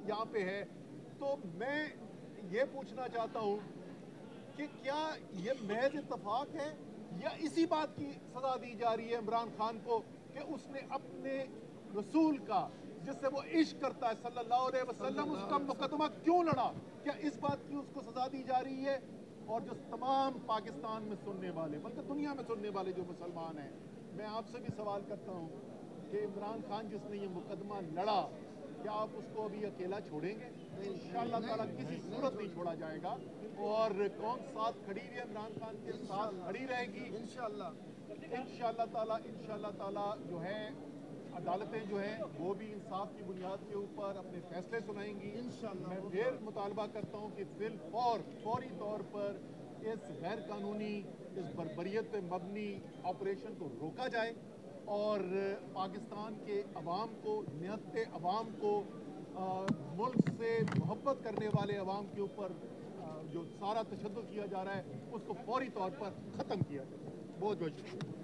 यहाँ पे है, तो मैं ये पूछना चाहता हूँ कि क्या ये महज इत्तफाक है या इसी बात की सजा दी जा रही है इमरान खान को कि उसने अपने रसूल का, जिससे वो इश्क करता है सल्लल्लाहु अलैहि वसल्लम, उसका मुकदमा क्यों लड़ा? क्या इस बात की उसको सजा दी जा रही है? और जो तमाम पाकिस्तान में सुनने वाले, बल्कि दुनिया में सुनने वाले जो मुसलमान हैं, मैं आपसे भी सवाल करता हूँ कि इमरान खान जिसने ये मुकदमा लड़ा, क्या आप उसको अभी अकेला छोड़ेंगे? इंशाअल्लाह ताला किसी सूरत नहीं छोड़ा जाएगा, और कौम साथ खड़ी हुई है, इमरान खान के साथ खड़ी रहेगी इंशाअल्लाह ताला। जो है अदालतें जो हैं वो भी इंसाफ की बुनियाद के ऊपर अपने फैसले सुनाएंगी। मैं फिर मुतालबा करता हूँ कि फौरी तौर पर इस गैर कानूनी, इस बर्बरियत पे मबनी ऑपरेशन को रोका जाए और पाकिस्तान के अवाम को, निहत्ते अवाम को, मुल्क से मोहब्बत करने वाले अवाम के ऊपर जो सारा तशद्दुद किया जा रहा है उसको फौरी तौर पर ख़त्म किया जाए। बहुत बहुत शुक्रिया।